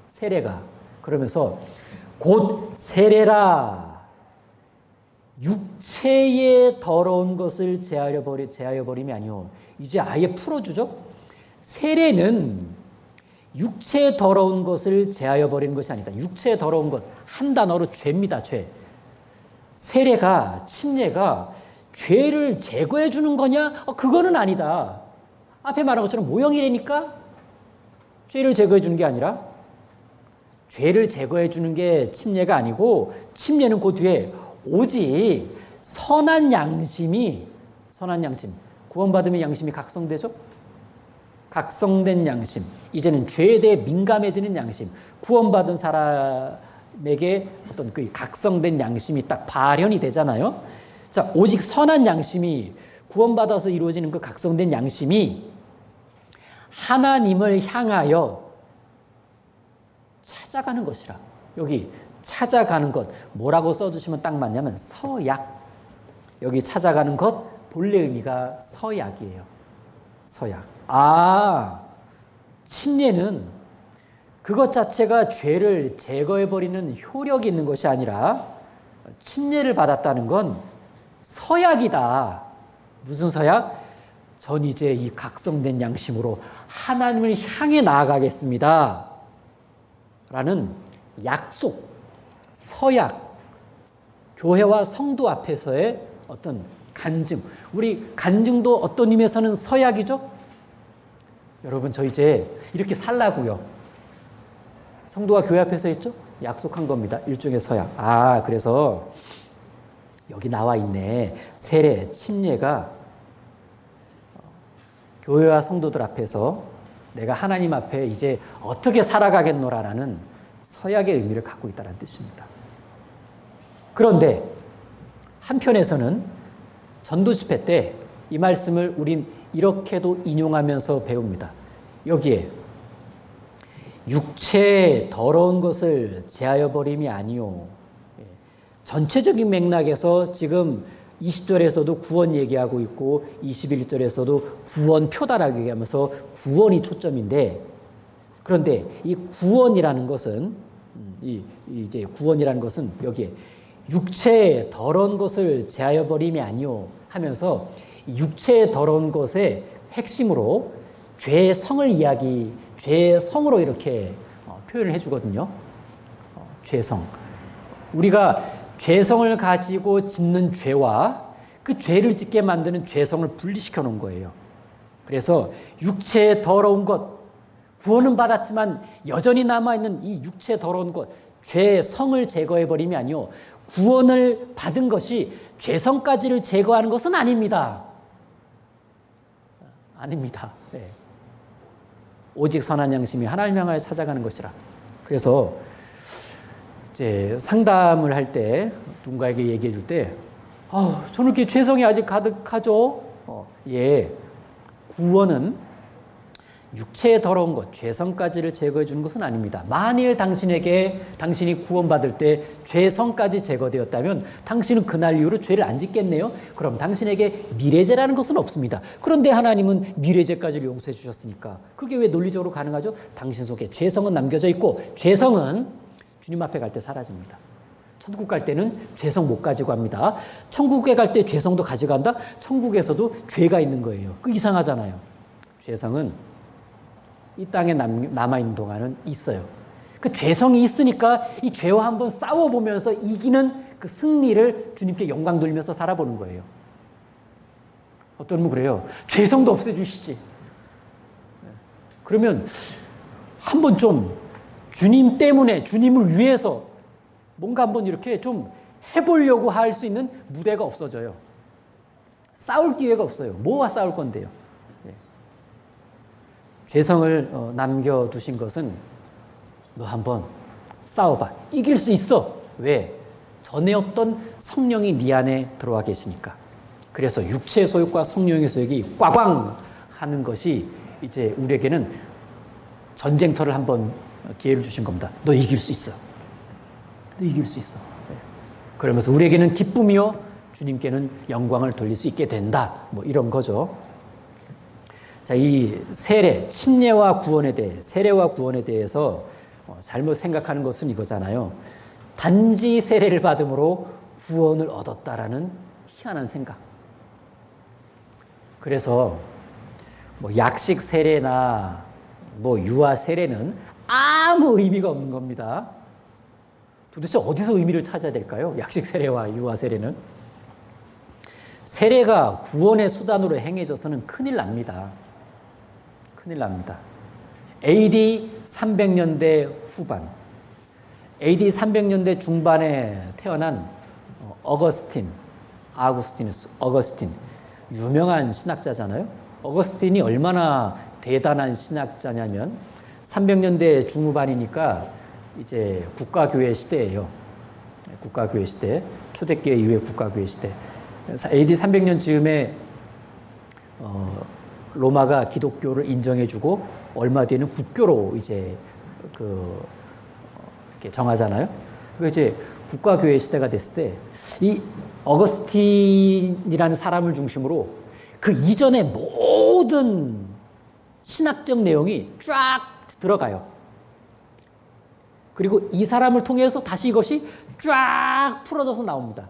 세례가. 그러면서 곧 세례라. 육체의 더러운 것을 제하여 버림이 아니오. 이제 아예 풀어주죠. 세례는 육체의 더러운 것을 제하여 버리는 것이 아니다. 육체의 더러운 것, 한 단어로 죄입니다. 죄. 세례가, 침례가 죄를 제거해 주는 거냐? 그거는 아니다. 앞에 말한 것처럼 모형이라니까 죄를 제거해 주는 게 아니라, 죄를 제거해 주는 게 침례가 아니고, 침례는 그 뒤에 오직 선한 양심, 구원받으면 양심이 각성되죠? 각성된 양심, 이제는 죄에 대해 민감해지는 양심, 구원받은 사람에게 어떤 그 각성된 양심이 딱 발현이 되잖아요. 자, 오직 선한 양심이, 구원받아서 이루어지는 그 각성된 양심이 하나님을 향하여 찾아가는 것이라. 여기 찾아가는 것, 뭐라고 써주시면 딱 맞냐면 서약. 여기 찾아가는 것, 본래 의미가 서약이에요. 서약. 침례는 그것 자체가 죄를 제거해버리는 효력이 있는 것이 아니라, 침례를 받았다는 건 서약이다. 무슨 서약? 전 이제 이 각성된 양심으로 하나님을 향해 나아가겠습니다. 라는 약속, 서약, 교회와 성도 앞에서의 어떤 간증. 우리 간증도 어떤 의미에서는 서약이죠? 여러분, 저 이제 이렇게 살라고요. 성도가 교회 앞에서 했죠? 약속한 겁니다. 일종의 서약. 그래서 여기 나와 있네. 세례, 침례가 교회와 성도들 앞에서 내가 하나님 앞에 이제 어떻게 살아가겠노라라는 서약의 의미를 갖고 있다는 뜻입니다. 그런데 한편에서는 전도 집회 때 이 말씀을 우린 이렇게도 인용하면서 배웁니다. 여기에 육체의 더러운 것을 제하여 버림이 아니요. 전체적인 맥락에서 지금 20절에서도 구원 얘기하고 있고 21절에서도 구원 표다라고 얘기하면서 구원이 초점인데, 그런데 이 구원이라는 것은 이제 구원이라는 것은 여기에 육체의 더러운 것을 제하여 버림이 아니요 하면서 육체의 더러운 것의 핵심으로 죄의 성을 죄의 성으로 이렇게 표현을 해주거든요. 죄성. 우리가 죄성을 가지고 짓는 죄와 그 죄를 짓게 만드는 죄성을 분리시켜 놓은 거예요. 그래서 육체의 더러운 것, 구원은 받았지만 여전히 남아있는 이 육체의 더러운 것, 죄의 성을 제거해버림이 아니요, 구원을 받은 것이 죄성까지를 제거하는 것은 아닙니다. 아닙니다. 네. 오직 선한 양심이 하나님 향하여 찾아가는 것이라. 그래서 이제 상담을 할 때 누군가에게 얘기해 줄 때, 저는 이렇게 죄성이 아직 가득하죠. 구원은 육체의 더러운 것, 죄성까지를 제거해 주는 것은 아닙니다. 만일 당신이 구원받을 때 죄성까지 제거되었다면 당신은 그날 이후로 죄를 안 짓겠네요. 그럼 당신에게 미래죄라는 것은 없습니다. 그런데 하나님은 미래죄까지를 용서해 주셨으니까 그게 왜 논리적으로 가능하죠? 당신 속에 죄성은 남겨져 있고, 죄성은 주님 앞에 갈 때 사라집니다. 천국 갈 때는 죄성 못 가지고 갑니다. 천국에 갈 때 죄성도 가져간다? 천국에서도 죄가 있는 거예요. 그 이상하잖아요. 죄성은 이 땅에 남아있는 동안은 있어요. 그 죄성이 있으니까 이 죄와 한번 싸워보면서 이기는 그 승리를 주님께 영광 돌리면서 살아보는 거예요. 어떤 분은 그래요. 죄성도 없애주시지. 그러면 한번 좀 주님 때문에, 주님을 위해서 뭔가 한번 이렇게 좀 해보려고 할 수 있는 무대가 없어져요. 싸울 기회가 없어요. 뭐와 싸울 건데요? 죄성을 남겨두신 것은 너 한번 싸워봐. 이길 수 있어. 왜? 전에 없던 성령이 네 안에 들어와 계시니까. 그래서 육체의 소욕과 성령의 소욕이 꽝꽝 하는 것이 이제 우리에게는 전쟁터를 한번 기회를 주신 겁니다. 너 이길 수 있어. 너 이길 수 있어. 그러면서 우리에게는 기쁨이요, 주님께는 영광을 돌릴 수 있게 된다. 뭐 이런 거죠. 자, 이 세례, 침례와 구원에 대해, 세례와 구원에 대해서 잘못 생각하는 것은 이거잖아요. 단지 세례를 받음으로 구원을 얻었다라는 희한한 생각. 그래서 뭐 약식 세례나 뭐 유아 세례는 아무 의미가 없는 겁니다. 도대체 어디서 의미를 찾아야 될까요? 약식 세례와 유아 세례는. 세례가 구원의 수단으로 행해져서는 큰일 납니다. 큰일 납니다. AD 300년대 후반, AD 300년대 중반에 태어난 어거스틴, 유명한 신학자잖아요. 어거스틴이 얼마나 대단한 신학자냐면 300년대 중후반이니까 이제 국가교회 시대예요. 국가교회 시대, 초대교회 이후의 국가교회 시대. AD 300년 즈음에 로마가 기독교를 인정해주고 얼마 뒤에는 국교로 이제 이렇게 정하잖아요. 그 이제 국가교회 시대가 됐을 때 이 어거스틴이라는 사람을 중심으로 그 이전의 모든 신학적 내용이 쫙 들어가요. 그리고 이 사람을 통해서 다시 이것이 쫙 풀어져서 나옵니다.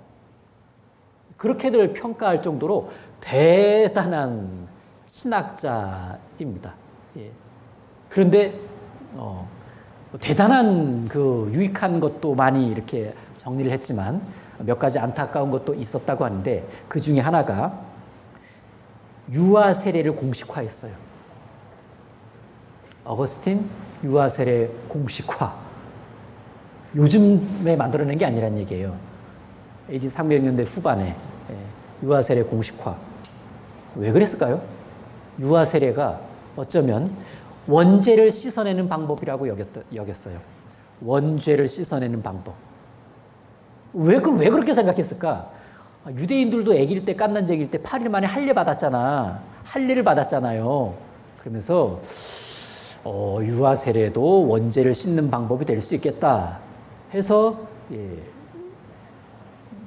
그렇게들 평가할 정도로 대단한 신학자입니다. 예. 그런데 대단한 유익한 것도 많이 이렇게 정리를 했지만 몇 가지 안타까운 것도 있었다고 하는데 그 중에 하나가 유아 세례를 공식화했어요. 어거스틴 유아 세례 공식화. 요즘에 만들어낸 게 아니란 얘기예요. AD 300년대 후반에 유아 세례 공식화. 왜 그랬을까요? 유아 세례가 어쩌면 원죄를 씻어내는 방법이라고 여겼어요. 원죄를 씻어내는 방법. 왜 그렇게 생각했을까? 유대인들도 아기일 때, 갓난쟁이일 때 8일 만에 할례 받았잖아. 할례를 받았잖아요. 그러면서 유아 세례도 원죄를 씻는 방법이 될 수 있겠다 해서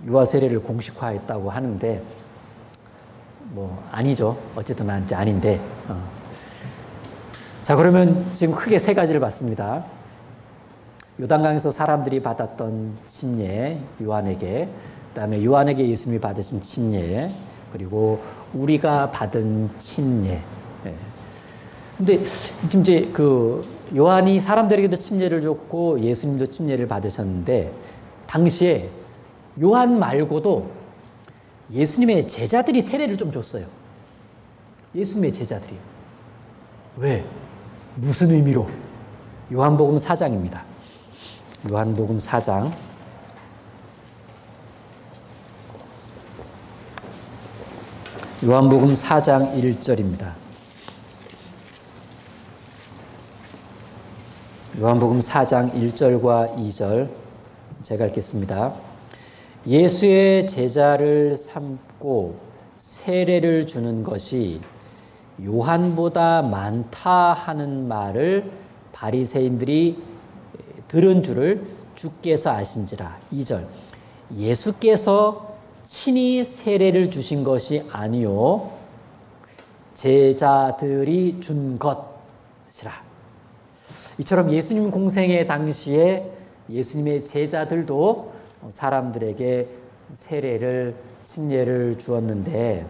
유아 세례를 공식화했다고 하는데 뭐 아니죠. 어쨌든 아닌데. 자, 그러면 지금 크게 세 가지를 봤습니다. 요단강에서 사람들이 받았던 침례, 요한에게, 그다음에 요한에게 예수님이 받으신 침례, 그리고 우리가 받은 침례. 근데 지금 이제 요한이 사람들에게도 침례를 줬고 예수님도 침례를 받으셨는데 당시에 요한 말고도 예수님의 제자들이 세례를 좀 줬어요. 예수님의 제자들이. 왜? 무슨 의미로? 요한복음 4장입니다. 요한복음 4장. 요한복음 4장 1절입니다. 요한복음 4장 1절과 2절 제가 읽겠습니다. 예수의 제자를 삼고 세례를 주는 것이 요한보다 많다 하는 말을 바리새인들이 들은 줄을 주께서 아신지라. 2절. 예수께서 친히 세례를 주신 것이 아니요 제자들이 준 것이라. 이처럼 예수님 공생의 당시에 예수님의 제자들도 사람들에게 세례를 침례를 주었는데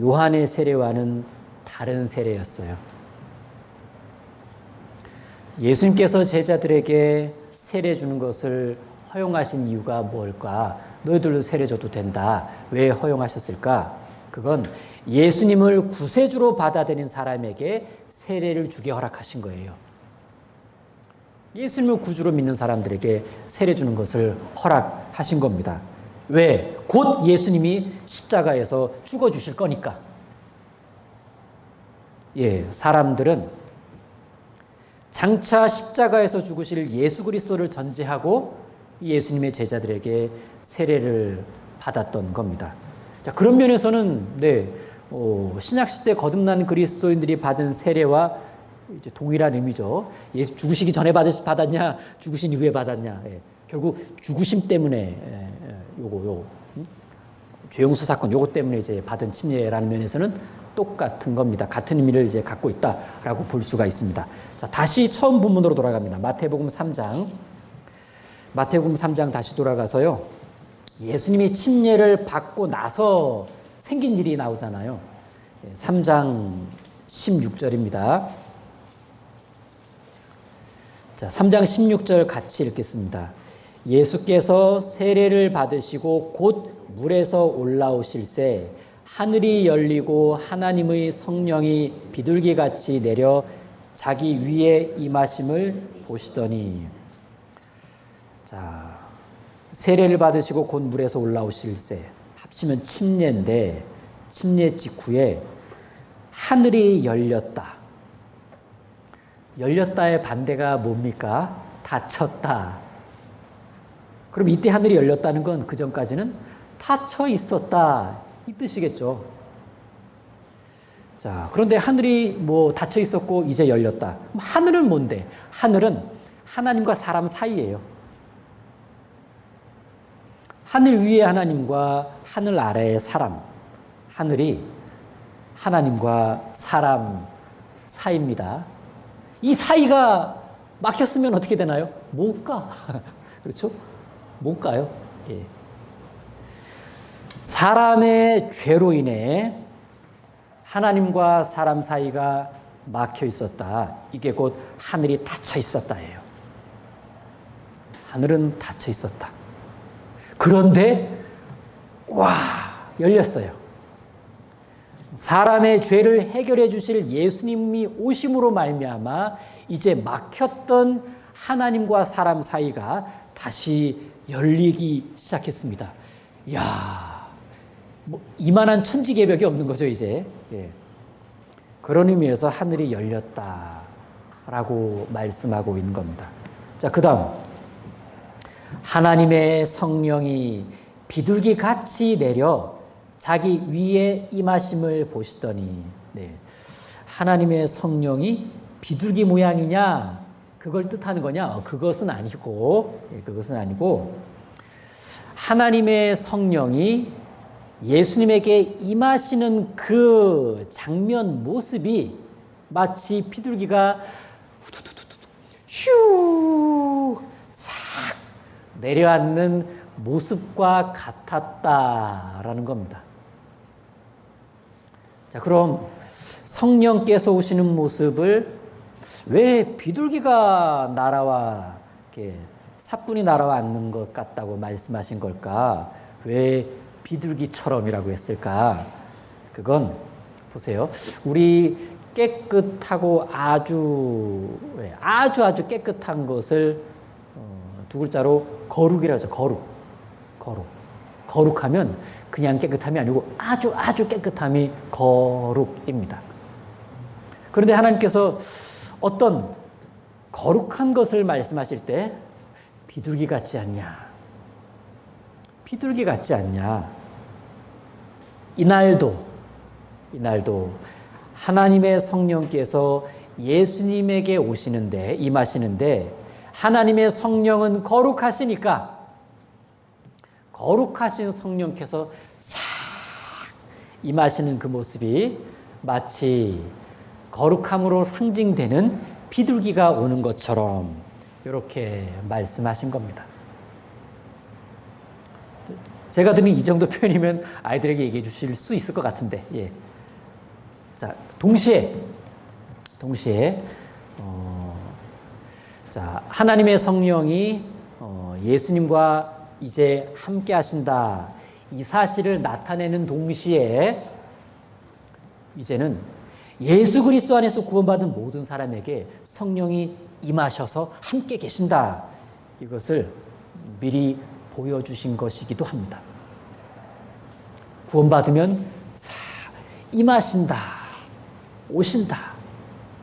요한의 세례와는 다른 세례였어요. 예수님께서 제자들에게 세례 주는 것을 허용하신 이유가 뭘까? 너희들도 세례 줘도 된다. 왜 허용하셨을까? 그건 예수님을 구세주로 받아들인 사람에게 세례를 주게 허락하신 거예요. 예수님을 구주로 믿는 사람들에게 세례 주는 것을 허락하신 겁니다. 왜? 곧 예수님이 십자가에서 죽어주실 거니까. 사람들은 장차 십자가에서 죽으실 예수 그리스도를 전제하고 예수님의 제자들에게 세례를 받았던 겁니다. 자, 그런 면에서는 신약 시대 거듭난 그리스도인들이 받은 세례와 이제 동일한 의미죠. 예수 죽으시기 전에 받았냐, 죽으신 이후에 받았냐. 결국 죽으심 때문에 죄용수 사건 요거 때문에 이제 받은 침례라는 면에서는 똑같은 겁니다. 같은 의미를 이제 갖고 있다라고 볼 수가 있습니다. 자, 다시 처음 본문으로 돌아갑니다. 마태복음 3장. 마태복음 3장 다시 돌아가서요. 예수님이 침례를 받고 나서 생긴 일이 나오잖아요. 3장 16절입니다. 자, 3장 16절 같이 읽겠습니다. 예수께서 세례를 받으시고 곧 물에서 올라오실새 하늘이 열리고 하나님의 성령이 비둘기같이 내려 자기 위에 임하심을 보시더니. 자, 세례를 받으시고 곧 물에서 올라오실새 합치면 침례인데 침례 직후에 하늘이 열렸다. 열렸다의 반대가 뭡니까? 닫혔다. 그럼 이때 하늘이 열렸다는 건 그 전까지는 닫혀 있었다 이 뜻이겠죠. 자, 그런데 하늘이 뭐 닫혀 있었고 이제 열렸다. 그럼 하늘은 뭔데? 하늘은 하나님과 사람 사이예요. 하늘 위에 하나님과 하늘 아래의 사람. 하늘이 하나님과 사람 사이입니다. 이 사이가 막혔으면 어떻게 되나요? 못 가. 그렇죠? 못 가요. 예. 사람의 죄로 인해 하나님과 사람 사이가 막혀 있었다. 이게 곧 하늘이 닫혀 있었다예요. 하늘은 닫혀 있었다. 그런데 와, 열렸어요. 사람의 죄를 해결해 주실 예수님이 오심으로 말미암아 이제 막혔던 하나님과 사람 사이가 다시 열리기 시작했습니다. 이야, 뭐 이만한 천지개벽이 없는 거죠 이제. 예. 그런 의미에서 하늘이 열렸다라고 말씀하고 있는 겁니다. 자, 그 다음 하나님의 성령이 비둘기 같이 내려 자기 위에 임하심을 보시더니. 네. 하나님의 성령이 비둘기 모양이냐 그걸 뜻하는 거냐? 그것은 아니고, 그것은 아니고 하나님의 성령이 예수님에게 임하시는 그 장면 모습이 마치 비둘기가 슈 싹 내려앉는 모습과 같았다라는 겁니다. 자, 그럼 성령께서 오시는 모습을 왜 비둘기가 날아와 이렇게 사뿐히 날아와 앉는 것 같다고 말씀하신 걸까? 왜 비둘기처럼이라고 했을까? 그건 보세요. 우리 깨끗하고 아주 깨끗한 것을 두 글자로 거룩이라고 하죠. 거룩하면 그냥 깨끗함이 아니고 아주 깨끗함이 거룩입니다. 그런데 하나님께서 어떤 거룩한 것을 말씀하실 때 비둘기 같지 않냐? 비둘기 같지 않냐? 이날도 하나님의 성령께서 예수님에게 오시는데 임하시는데 하나님의 성령은 거룩하시니까 거룩하신 성령께서 싹 임하시는 그 모습이 마치 거룩함으로 상징되는 비둘기가 오는 것처럼 이렇게 말씀하신 겁니다. 제가 드린 이 정도 표현이면 아이들에게 얘기해 주실 수 있을 것 같은데, 예. 자, 동시에, 자, 하나님의 성령이 예수님과 이제 함께 하신다. 이 사실을 나타내는 동시에 이제는 예수 그리스도 안에서 구원받은 모든 사람에게 성령이 임하셔서 함께 계신다. 이것을 미리 보여주신 것이기도 합니다. 구원받으면 임하신다. 오신다.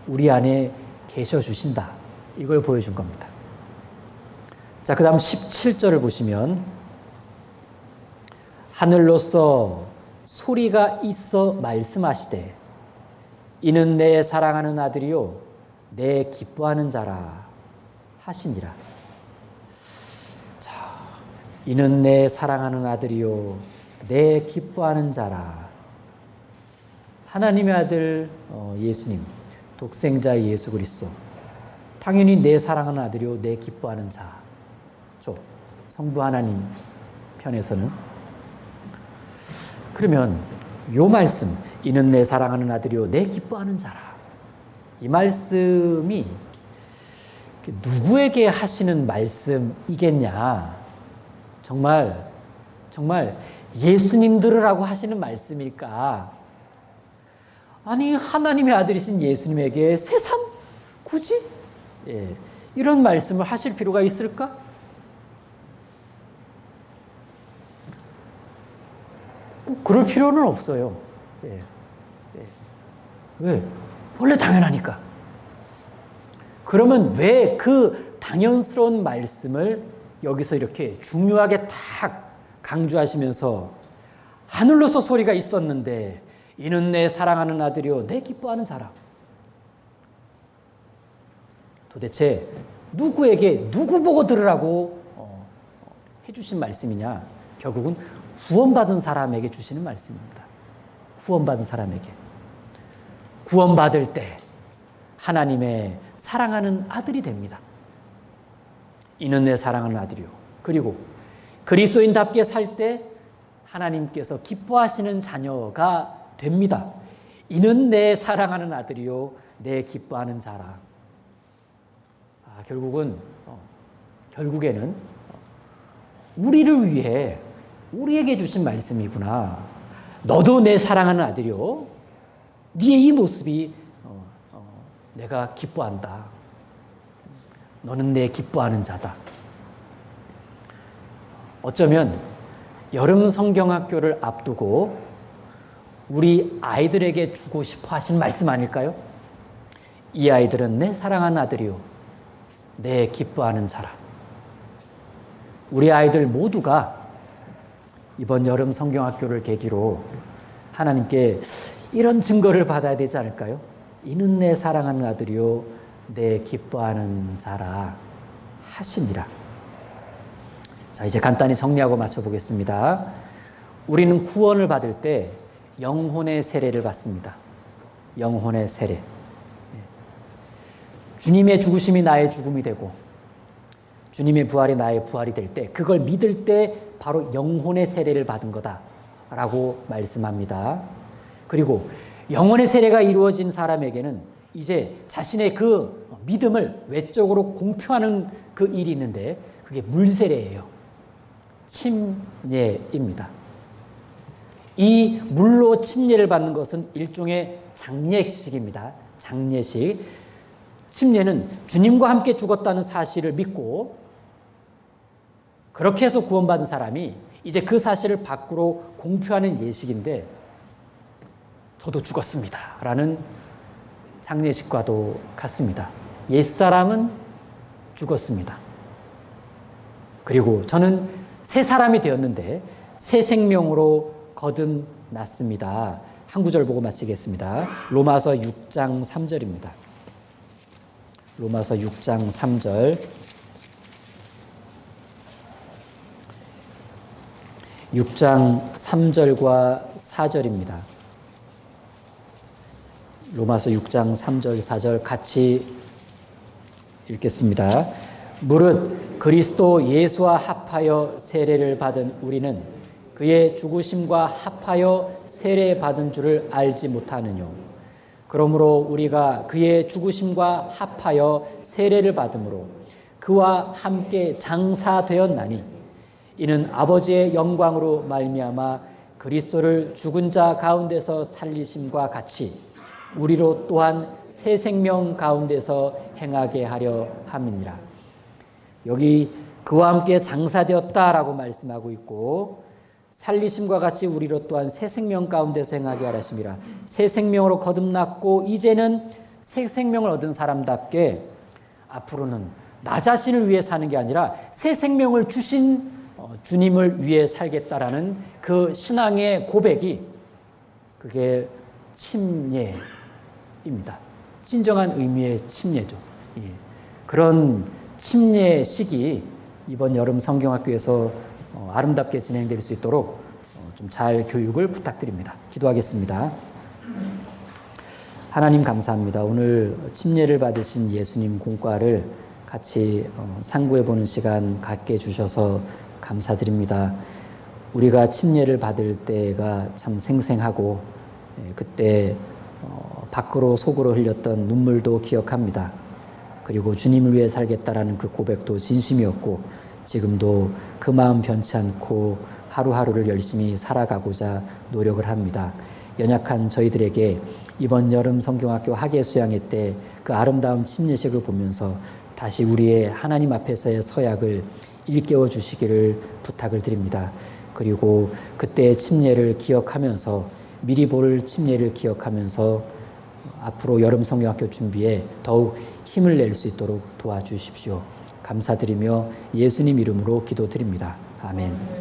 우리 안에 계셔주신다. 이걸 보여준 겁니다. 자, 그 다음 17절을 보시면 하늘로서 소리가 있어 말씀하시되 이는 내 사랑하는 아들이요 내 기뻐하는 자라 하시니라. 자, 이는 내 사랑하는 아들이요 내 기뻐하는 자라. 하나님의 아들 예수님, 독생자 예수 그리스도, 당연히 내 사랑하는 아들이요 내 기뻐하는 자죠. 성부 하나님 편에서는. 그러면 요 말씀, 이는 내 사랑하는 아들이요 내 기뻐하는 자라, 이 말씀이 누구에게 하시는 말씀이겠냐? 정말 예수님 들으라고 하시는 말씀일까? 아니, 하나님의 아들이신 예수님에게 새삼 굳이 이런 말씀을 하실 필요가 있을까? 그럴 필요는 없어요. 왜? 원래 당연하니까. 그러면 왜 그 당연스러운 말씀을 여기서 이렇게 중요하게 탁 강조하시면서 하늘로서 소리가 있었는데 이는 내 사랑하는 아들이요 내 기뻐하는 자라. 도대체 누구에게 누구 보고 들으라고 해주신 말씀이냐? 결국은 구원받은 사람에게 주시는 말씀입니다. 구원받은 사람에게. 구원받을 때 하나님의 사랑하는 아들이 됩니다. 이는 내 사랑하는 아들이요. 그리고 그리스도인답게 살 때 하나님께서 기뻐하시는 자녀가 됩니다. 이는 내 사랑하는 아들이요 내 기뻐하는 자라. 결국에는 우리를 위해 우리에게 주신 말씀이구나. 너도 내 사랑하는 아들이요. 네의 이 모습이 내가 기뻐한다. 너는 내 기뻐하는 자다. 어쩌면 여름 성경학교를 앞두고 우리 아이들에게 주고 싶어 하신 말씀 아닐까요? 이 아이들은 내 사랑하는 아들이요 내 기뻐하는 자라. 우리 아이들 모두가 이번 여름 성경학교를 계기로 하나님께 이런 증거를 받아야 되지 않을까요? 이는 내 사랑하는 아들이요 내 기뻐하는 자라 하시니라. 자, 이제 간단히 정리하고 맞춰보겠습니다. 우리는 구원을 받을 때 영혼의 세례를 받습니다. 영혼의 세례. 주님의 죽으심이 나의 죽음이 되고 주님의 부활이 나의 부활이 될 때 그걸 믿을 때 바로 영혼의 세례를 받은 거다라고 말씀합니다. 그리고 영혼의 세례가 이루어진 사람에게는 이제 자신의 그 믿음을 외적으로 공표하는 그 일이 있는데 그게 물세례예요. 침례입니다. 이 물로 침례를 받는 것은 일종의 장례식입니다. 장례식. 침례는 주님과 함께 죽었다는 사실을 믿고 그렇게 해서 구원받은 사람이 이제 그 사실을 밖으로 공표하는 예식인데 저도 죽었습니다 라는 장례식과도 같습니다. 옛사람은 죽었습니다. 그리고 저는 새 사람이 되었는데 새 생명으로 거듭났습니다. 한 구절 보고 마치겠습니다. 로마서 6장 3절입니다. 로마서 6장 3절. 6장 3절과 4절입니다. 로마서 6장 3절 4절 같이 읽겠습니다. 무릇 그리스도 예수와 합하여 세례를 받은 우리는 그의 죽으심과 합하여 세례 받은 줄을 알지 못하느뇨. 그러므로 우리가 그의 죽으심과 합하여 세례를 받음으로 그와 함께 장사되었나니 이는 아버지의 영광으로 말미암아 그리스도를 죽은 자 가운데서 살리심과 같이 우리로 또한 새 생명 가운데서 행하게 하려 함이니라. 여기 그와 함께 장사되었다라고 말씀하고 있고 살리심과 같이 우리로 또한 새 생명 가운데서 행하게 하려 하심이라. 새 생명으로 거듭났고 이제는 새 생명을 얻은 사람답게 앞으로는 나 자신을 위해 사는 게 아니라 새 생명을 주신 주님을 위해 살겠다라는 그 신앙의 고백이 그게 침례입니다. 진정한 의미의 침례죠. 그런 침례식이 이번 여름 성경학교에서 아름답게 진행될 수 있도록 좀 잘 교육을 부탁드립니다. 기도하겠습니다. 하나님 감사합니다. 오늘 침례를 받으신 예수님 공과를 같이 상고해보는 시간 갖게 해주셔서 감사드립니다. 우리가 침례를 받을 때가 참 생생하고 그때 밖으로 속으로 흘렸던 눈물도 기억합니다. 그리고 주님을 위해 살겠다라는 그 고백도 진심이었고 지금도 그 마음 변치 않고 하루하루를 열심히 살아가고자 노력을 합니다. 연약한 저희들에게 이번 여름 성경학교 학예 수양회 때 그 아름다운 침례식을 보면서 다시 우리의 하나님 앞에서의 서약을 일깨워 주시기를 부탁을 드립니다. 그리고 그때의 침례를 기억하면서 미리 볼 침례를 기억하면서 앞으로 여름 성경학교 준비에 더욱 힘을 낼 수 있도록 도와주십시오. 감사드리며 예수님 이름으로 기도드립니다. 아멘.